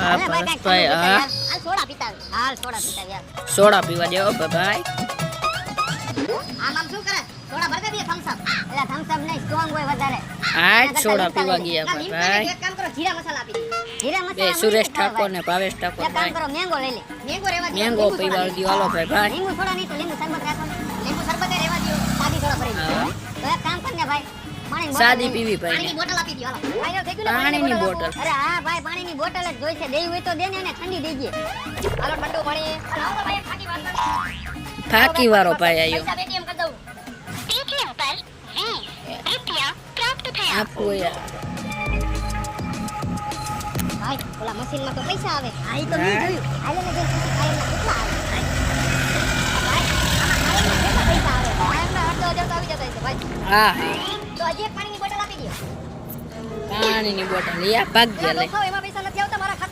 હા પરેશભાઈ હા હાલ સોડા પીતા હાલ સોડા પીતા યાર સોડા પીવા દેવો ભાઈ આમ શું કરે સોડા ભરકે દે થમ્સ અપ એલા થમ્સ અપ નહીં સ્ટ્રોંગ હોય વધારે આ જ સોડા પીવા ગયા ભાઈ એક કામ કરો જીરા મસાલા આપી દે જીરા બે મસાલા સુરેશ ઠાકોર ને ભાવેશ ઠાકોર એક કામ ભાઈ કરો મેંગો લઈ લે મેંગો રેવા દે મેંગો પીવા દો હાલો ભાઈ લીંબુ સોડા નહીં તો લીંબુ શરબત રાખો લીંબુ શરબત રેવા દો સાદી સોડા ભરી દો તો એક કામ કરને ભાઈ પાણીની સાદી પીવી ભાઈ પાણીની બોટલ આપી દો હાલો ભાઈ થઈ ગયું ને પાણીની બોટલ અરે હા ભાઈ પાણીની બોટલ જ જોઈ છે દેવી હોય તો દે ને એને ઠંડી દેજે હાલો ઠંડુ પાણી લાવો ભાઈ ફાકી વાત ફાકી વાળો ભાઈ આયો પૈસા પેટીએમ કરી દઉં પેટીએમ પર 20 રૂપિયા પ્રાપ્ત થયા આપો યાર ભાઈ ઓલા મશીનમાં તો પૈસા આવે આ ઈ તો મેં જોયું આલે ને જે આયના કેટલા આવે ભાઈ આમાં કેટલા પૈસા આવે આયના અડધો હજાર તો આવી જતા હશે ભાઈ હા તો હજી એક પાણીની બોટલ આપી દો પાણીની બોટલ યા ભાગ ગયા લે ખાવ એમાં પૈસા નથી